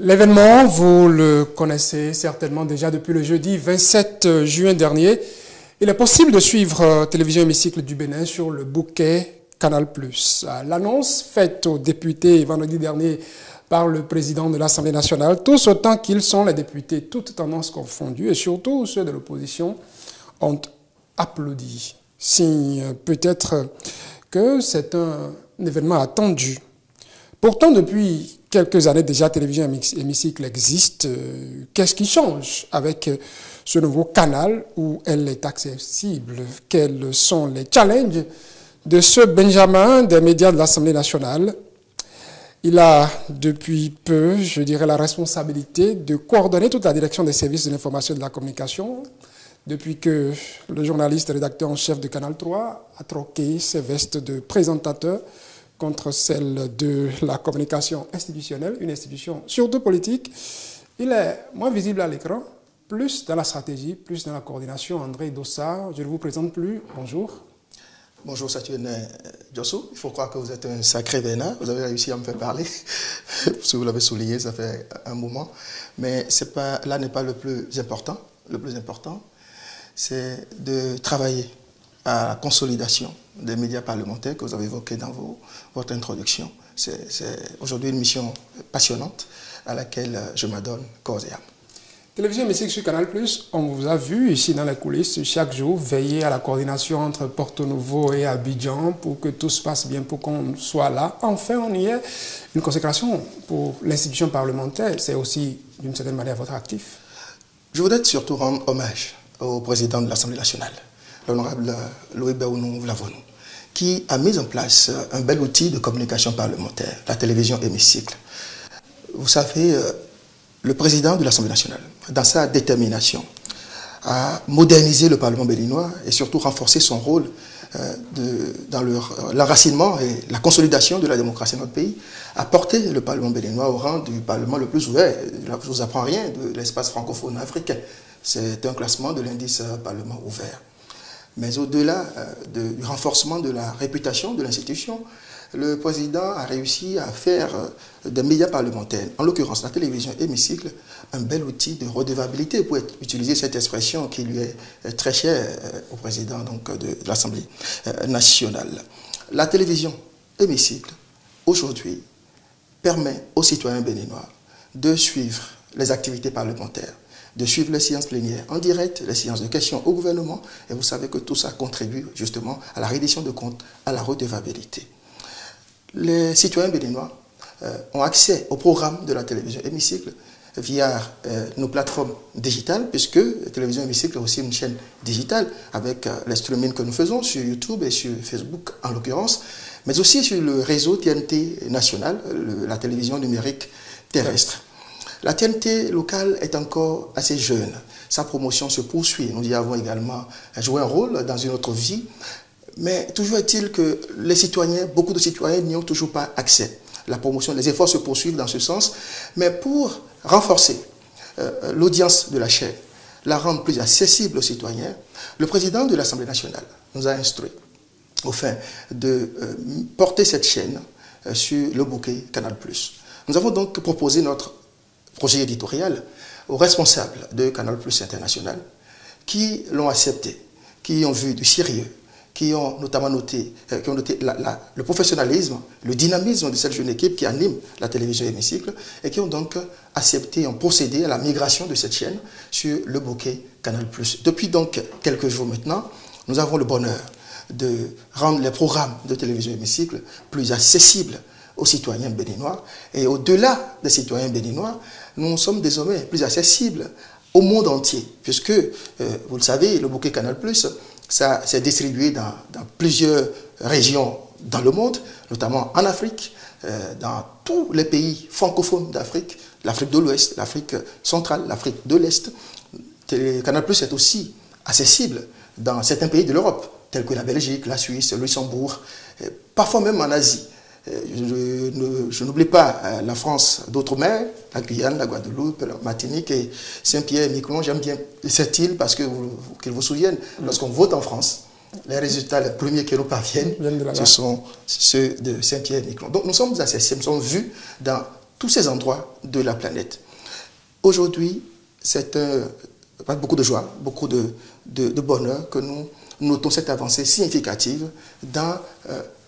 L'événement, vous le connaissez certainement déjà depuis le jeudi 27 juin dernier. Il est possible de suivre Télévision Hémicycle du Bénin sur le bouquet Canal+. L'annonce faite aux députés vendredi dernier par le président de l'Assemblée nationale, tous autant qu'ils sont les députés, toutes tendances confondues, et surtout ceux de l'opposition, ont applaudi. Signe peut-être que c'est un événement attendu. Pourtant, depuis quelques années déjà, Télévision Hémicycle existe. Qu'est-ce qui change avec ce nouveau canal où elle est accessible? Quels sont les challenges de ce Benjamin des médias de l'Assemblée nationale? Il a depuis peu, je dirais, la responsabilité de coordonner toute la direction des services de l'information et de la communication depuis que le journaliste rédacteur en chef de Canal 3 a troqué ses vestes de présentateur contre celle de la communication institutionnelle, une institution surtout politique. Il est moins visible à l'écran, plus dans la stratégie, plus dans la coordination. André Dossard, je ne vous présente plus. Bonjour. Bonjour Saturne Diosso, il faut croire que vous êtes un sacré vénard, vous avez réussi à me faire parler, si vous l'avez souligné, ça fait un moment, mais là n'est pas le plus important. Le plus important, c'est de travailler à la consolidation des médias parlementaires que vous avez évoqués dans votre introduction. C'est aujourd'hui une mission passionnante à laquelle je m'adonne corps et âme. Télévision Hémicycle sur Canal+, on vous a vu ici dans les coulisses chaque jour veiller à la coordination entre Porto Novo et Abidjan pour que tout se passe bien, pour qu'on soit là. Enfin, on y est. Une consécration pour l'institution parlementaire, c'est aussi d'une certaine manière votre actif. Je voudrais surtout rendre hommage au président de l'Assemblée nationale, l'honorable Louis Béounou Vlavonou, qui a mis en place un bel outil de communication parlementaire, la télévision Hémicycle. Vous savez, le président de l'Assemblée nationale, dans sa détermination à moderniser le Parlement béninois et surtout renforcer son rôle dans l'enracinement et la consolidation de la démocratie dans notre pays, a porté le Parlement béninois au rang du Parlement le plus ouvert. Je ne vous apprends rien de l'espace francophone africain. C'est un classement de l'indice Parlement ouvert. Mais au-delà du renforcement de la réputation de l'institution, le président a réussi à faire des médias parlementaires, en l'occurrence la télévision Hémicycle, un bel outil de redevabilité, pour utiliser cette expression qui lui est très chère au président donc, de l'Assemblée nationale. La télévision Hémicycle, aujourd'hui, permet aux citoyens béninois de suivre les activités parlementaires, de suivre les séances plénières en direct, les séances de questions au gouvernement, et vous savez que tout ça contribue justement à la reddition de comptes, à la redevabilité. Les citoyens béninois ont accès au programme de la télévision Hémicycle via nos plateformes digitales, puisque la télévision Hémicycle est aussi une chaîne digitale avec les streamings que nous faisons sur YouTube et sur Facebook en l'occurrence, mais aussi sur le réseau TNT national, la télévision numérique terrestre. La TNT locale est encore assez jeune. Sa promotion se poursuit. Nous y avons également joué un rôle dans une autre vie. Mais toujours est-il que les citoyens, beaucoup de citoyens n'y ont toujours pas accès. La promotion, les efforts se poursuivent dans ce sens. Mais pour renforcer l'audience de la chaîne, la rendre plus accessible aux citoyens, le président de l'Assemblée nationale nous a instruit au fin de porter cette chaîne sur le bouquet Canal+. Nous avons donc proposé notre projet éditorial aux responsables de Canal+ International qui l'ont accepté, qui ont vu du sérieux, qui ont notamment noté, le professionnalisme, le dynamisme de cette jeune équipe qui anime la télévision Hémicycle et qui ont donc accepté, ont procédé à la migration de cette chaîne sur le bouquet Canal+. Depuis donc quelques jours maintenant, nous avons le bonheur de rendre les programmes de télévision Hémicycle plus accessibles aux citoyens béninois. Et au-delà des citoyens béninois, nous sommes désormais plus accessibles au monde entier, puisque, vous le savez, le bouquet Canal+, ça s'est distribué dans plusieurs régions dans le monde, notamment en Afrique, dans tous les pays francophones d'Afrique, l'Afrique de l'Ouest, l'Afrique centrale, l'Afrique de l'Est. Canal+ est aussi accessible dans certains pays de l'Europe, tels que la Belgique, la Suisse, le Luxembourg, parfois même en Asie. Je n'oublie pas la France d'outre-mer, la Guyane, la Guadeloupe, la Martinique et Saint-Pierre-et-Miquelon. J'aime bien cette île parce que qu'ils vous souviennent, lorsqu'on vote en France, les résultats les premiers qui nous parviennent, ce sont ceux de Saint-Pierre-et-Miquelon. Donc nous sommes accessibles, nous sommes vus dans tous ces endroits de la planète. Aujourd'hui, c'est beaucoup de joie, beaucoup de bonheur que nous notons cette avancée significative dans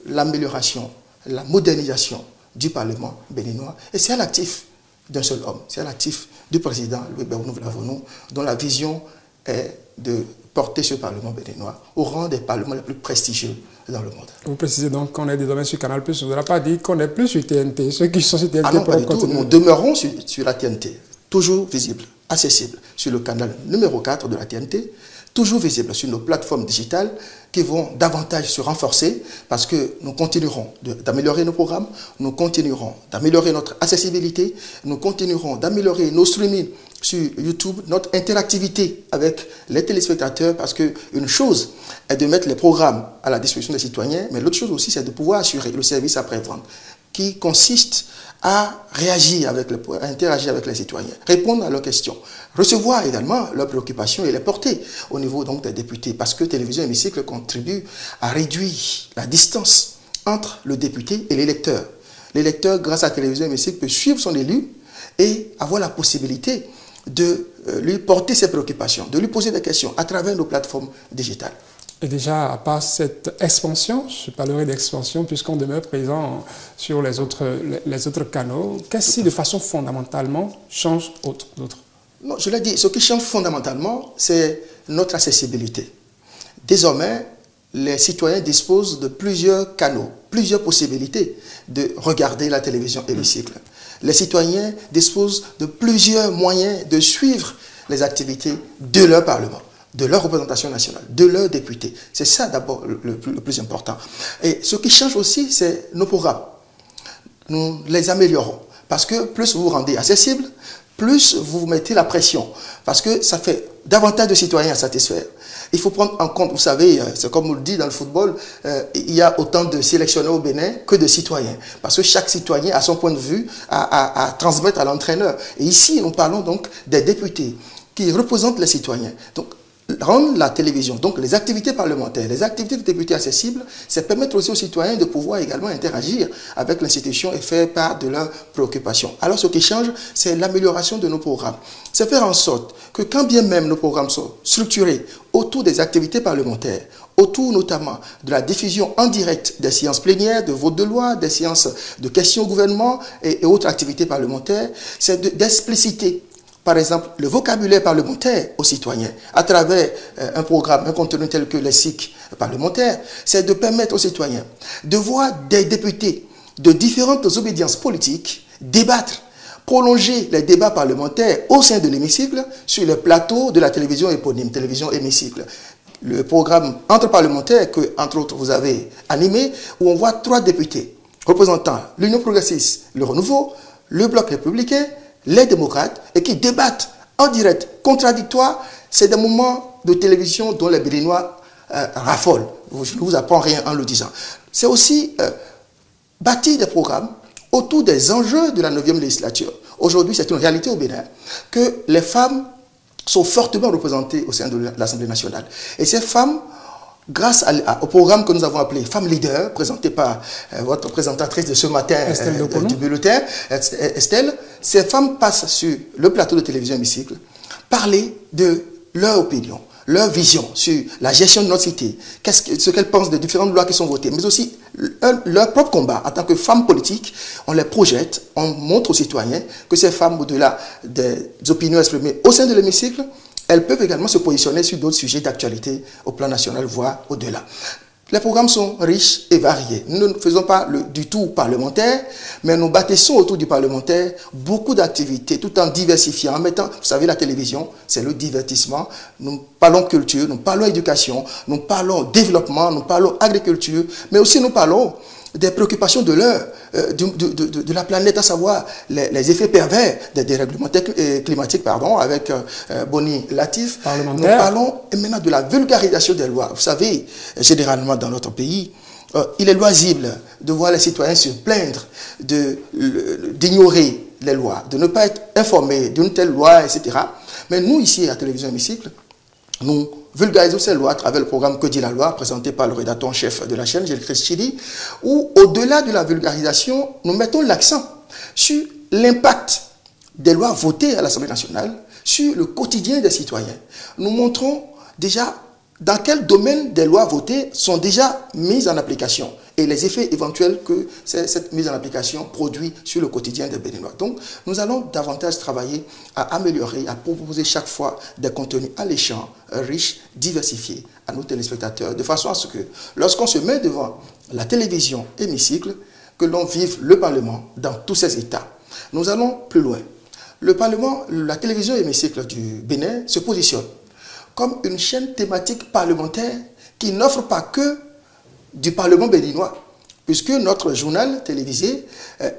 l'amélioration, la modernisation du Parlement béninois. Et c'est à l'actif d'un seul homme, c'est à l'actif du président Louis Béounou Vlavonou, dont la vision est de porter ce Parlement béninois au rang des parlements les plus prestigieux dans le monde. Vous précisez donc qu'on est désormais sur Canal+, vous n'avez pas dit qu'on n'est plus sur TNT. Ceux qui sont sur TNT non, pas du tout. continuer. Nous demeurons sur la TNT, toujours visible, accessible, sur le canal numéro 4 de la TNT, toujours visible sur nos plateformes digitales qui vont davantage se renforcer parce que nous continuerons d'améliorer nos programmes, nous continuerons d'améliorer notre accessibilité, nous continuerons d'améliorer nos streamings sur YouTube, notre interactivité avec les téléspectateurs, parce qu'une chose est de mettre les programmes à la disposition des citoyens, mais l'autre chose aussi, c'est de pouvoir assurer le service après-vente qui consiste à réagir à interagir avec les citoyens, répondre à leurs questions, recevoir également leurs préoccupations et les porter au niveau donc des députés, parce que Télévision Hémicycle contribue à réduire la distance entre le député et l'électeur. L'électeur, grâce à Télévision Hémicycle, peut suivre son élu et avoir la possibilité de lui porter ses préoccupations, de lui poser des questions à travers nos plateformes digitales. Et déjà, à part cette expansion, je parlerai d'expansion puisqu'on demeure présent sur les autres canaux, qu'est-ce qui, de façon fondamentalement, change d'autres? Non, je l'ai dit, ce qui change fondamentalement, c'est notre accessibilité. Désormais, les citoyens disposent de plusieurs canaux, plusieurs possibilités de regarder la télévision Hémicycle. Les citoyens disposent de plusieurs moyens de suivre les activités de leur Parlement, de leur représentation nationale, de leurs députés. C'est ça d'abord le plus important. Et ce qui change aussi, c'est nos programmes. Nous les améliorons. Parce que plus vous vous rendez accessible, plus vous mettez la pression. Parce que ça fait davantage de citoyens à satisfaire. Il faut prendre en compte, vous savez, c'est comme on le dit dans le football, il y a autant de sélectionneurs au Bénin que de citoyens. Parce que chaque citoyen a son point de vue à transmettre à l'entraîneur. Et ici, nous parlons donc des députés qui représentent les citoyens. Donc, rendre la télévision, donc les activités parlementaires, les activités de députés accessibles, c'est permettre aussi aux citoyens de pouvoir également interagir avec l'institution et faire part de leurs préoccupations. Alors ce qui change, c'est l'amélioration de nos programmes. C'est faire en sorte que quand bien même nos programmes sont structurés autour des activités parlementaires, autour notamment de la diffusion en direct des séances plénières, de votes de loi, des séances de questions au gouvernement et autres activités parlementaires, c'est d'expliciter par exemple, le vocabulaire parlementaire aux citoyens, à travers un programme, un contenu tel que les SIC parlementaires, c'est de permettre aux citoyens de voir des députés de différentes obédiences politiques débattre, prolonger les débats parlementaires au sein de l'hémicycle sur le plateau de la télévision éponyme, Télévision Hémicycle. Le programme entre parlementaires que, entre autres, vous avez animé, où on voit 3 députés représentant l'Union progressiste, le Renouveau, le Bloc républicain, les démocrates, et qui débattent en direct, contradictoire. C'est des moments de télévision dont les Béninois raffolent. Je ne vous apprends rien en le disant. C'est aussi bâtir des programmes autour des enjeux de la 9e législature. Aujourd'hui, c'est une réalité au Bénin que les femmes sont fortement représentées au sein de l'Assemblée nationale. Et ces femmes, grâce au programme que nous avons appelé Femmes Leaders, présenté par votre présentatrice de ce matin du bulletin, Estelle, ces femmes passent sur le plateau de télévision Hémicycle, parler de leur opinion, leur vision sur la gestion de notre cité, ce qu'elles pensent des différentes lois qui sont votées, mais aussi leur propre combat en tant que femmes politiques. On les projette, on montre aux citoyens que ces femmes, au-delà des opinions exprimées au sein de l'hémicycle, elles peuvent également se positionner sur d'autres sujets d'actualité au plan national, voire au-delà. Les programmes sont riches et variés. Nous ne faisons pas du tout parlementaire, mais nous bâtissons autour du parlementaire beaucoup d'activités, tout en diversifiant, en mettant, vous savez, la télévision, c'est le divertissement. Nous parlons culture, nous parlons éducation, nous parlons développement, nous parlons agriculture, mais aussi nous parlons des préoccupations de l'heure, de la planète, à savoir les effets pervers des dérèglements climatiques, avec Boni Latif. Nous parlons maintenant de la vulgarisation des lois. Vous savez, généralement dans notre pays, il est loisible de voir les citoyens se plaindre d'ignorer les lois, de ne pas être informés d'une telle loi, etc. Mais nous, ici, à Télévision Hémicycle, nous vulgarisons ces lois à travers le programme Que dit la loi, présenté par le rédacteur en chef de la chaîne, Gilles Chidi, où, au-delà de la vulgarisation, nous mettons l'accent sur l'impact des lois votées à l'Assemblée nationale sur le quotidien des citoyens. Nous montrons déjà dans quel domaine des lois votées sont déjà mises en application et les effets éventuels que cette mise en application produit sur le quotidien des Béninois. Donc, nous allons davantage travailler à améliorer, à proposer chaque fois des contenus alléchants, riches, diversifiés à nos téléspectateurs, de façon à ce que, lorsqu'on se met devant la télévision hémicycle, que l'on vive le Parlement dans tous ses états. Nous allons plus loin. Le Parlement, la télévision hémicycle du Bénin se positionne comme une chaîne thématique parlementaire qui n'offre pas que du Parlement béninois, puisque notre journal télévisé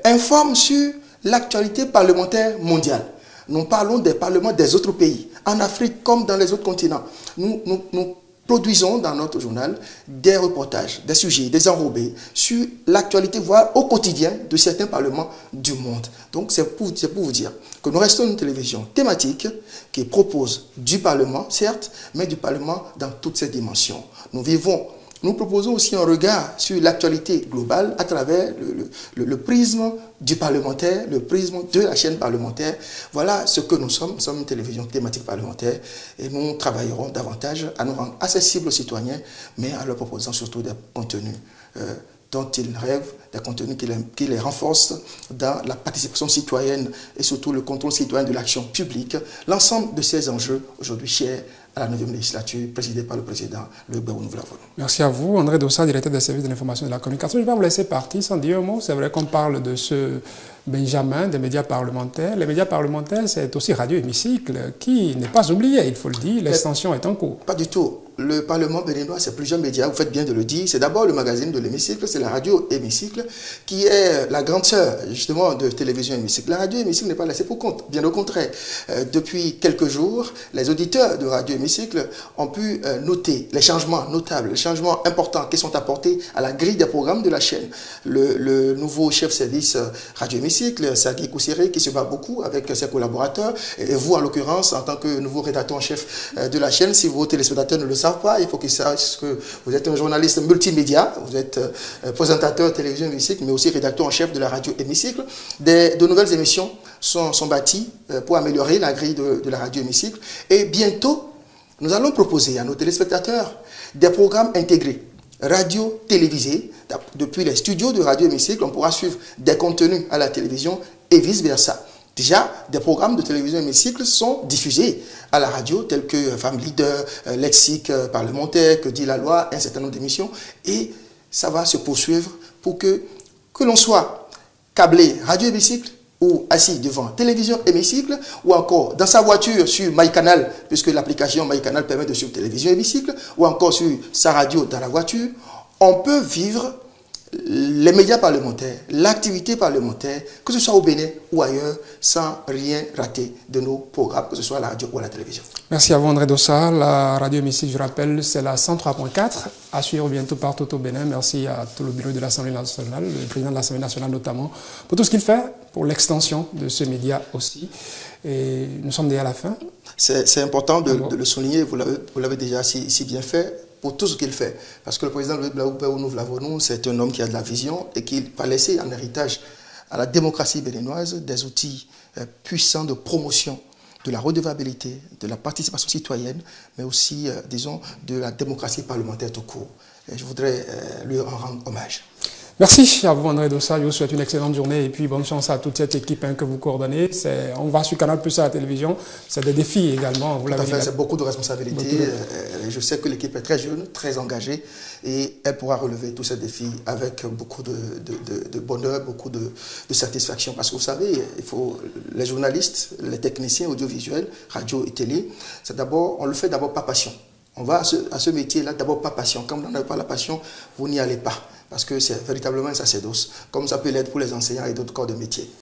informe sur l'actualité parlementaire mondiale. Nous parlons des parlements des autres pays, en Afrique comme dans les autres continents. Nous produisons dans notre journal des reportages, des sujets, des enrobés sur l'actualité, voire au quotidien de certains parlements du monde. Donc c'est pour vous dire que nous restons une télévision thématique qui propose du Parlement, certes, mais du Parlement dans toutes ses dimensions. Nous proposons aussi un regard sur l'actualité globale à travers le prisme du parlementaire, le prisme de la chaîne parlementaire. Voilà ce que nous sommes. Nous sommes une télévision thématique parlementaire et nous travaillerons davantage à nous rendre accessibles aux citoyens, mais en leur proposant surtout des contenus dont ils rêvent, des contenus qui les renforcent dans la participation citoyenne et surtout le contrôle citoyen de l'action publique. L'ensemble de ces enjeux aujourd'hui chers à la 9e législature, présidée par le président Loïc Baou-Nous-Vlavonou. Merci à vous, André Dossa, directeur des services de l'information et de la communication. Je vais vous laisser partir sans dire un mot. C'est vrai qu'on parle de ce Benjamin des médias parlementaires. Les médias parlementaires, c'est aussi Radio Hémicycle, qui n'est pas oublié, il faut le dire. L'extension est en cours. Pas du tout. Le Parlement béninois, c'est plusieurs médias, vous faites bien de le dire. C'est d'abord le magazine de l'Hémicycle, c'est la radio Hémicycle, qui est la grande sœur, justement, de télévision Hémicycle. La radio Hémicycle n'est pas laissée pour compte, bien au contraire. Depuis quelques jours, les auditeurs de radio Hémicycle ont pu noter les changements notables, les changements importants qui sont apportés à la grille des programmes de la chaîne. Le nouveau chef service radio Hémicycle, Sagui Koussiré, qui se bat beaucoup avec ses collaborateurs, et vous, en l'occurrence, en tant que nouveau rédacteur en chef de la chaîne, si vos téléspectateurs ne le savent pas, il faut qu'ils sachent que vous êtes un journaliste multimédia, vous êtes présentateur télévision Hémicycle, mais aussi rédacteur en chef de la radio Hémicycle. De nouvelles émissions sont bâties pour améliorer la grille de la radio Hémicycle. Et bientôt, nous allons proposer à nos téléspectateurs des programmes intégrés, radio, télévisée. Depuis les studios de radio Hémicycle, on pourra suivre des contenus à la télévision et vice-versa. Déjà, des programmes de télévision Hémicycle sont diffusés à la radio, tels que Femme Leader, Lexique parlementaire, Que dit la loi, un certain nombre d'émissions. Et ça va se poursuivre pour que l'on soit câblé radio Hémicycle ou assis devant télévision Hémicycle, ou encore dans sa voiture sur MyCanal, puisque l'application MyCanal permet de suivre télévision Hémicycle, ou encore sur sa radio dans la voiture. On peut vivre les médias parlementaires, l'activité parlementaire, que ce soit au Bénin ou ailleurs, sans rien rater de nos programmes, que ce soit à la radio ou à la télévision. Merci à vous, André Dossa. La radio Hémicycle, je rappelle, c'est la 103.4, à suivre bientôt partout au Bénin. Merci à tout le bureau de l'Assemblée nationale, le président de l'Assemblée nationale notamment, pour tout ce qu'il fait, pour l'extension de ce média aussi. Et nous sommes déjà à la fin. C'est important de le souligner, vous l'avez déjà si bien fait, pour tout ce qu'il fait. Parce que le président Loïc Baou-Nous-Vlavonou, c'est un homme qui a de la vision et qui va laisser en héritage à la démocratie béninoise des outils puissants de promotion de la redevabilité, de la participation citoyenne, mais aussi, disons, de la démocratie parlementaire tout court. Et je voudrais lui en rendre hommage. Merci à vous, André Dossa. Je vous souhaite une excellente journée et puis bonne chance à toute cette équipe que vous coordonnez. On va sur Canal Plus à la télévision. C'est des défis également. Tout à fait, c'est beaucoup de responsabilités. Je sais que l'équipe est très jeune, très engagée et elle pourra relever tous ces défis avec beaucoup de bonheur, beaucoup de satisfaction. Parce que vous savez, les journalistes, les techniciens audiovisuels, radio et télé, on le fait d'abord par passion. On va à ce métier-là d'abord par passion. Quand vous n'avez pas la passion, vous n'y allez pas. Parce que c'est véritablement un sacerdoce, comme ça peut l'être pour les enseignants et d'autres corps de métier.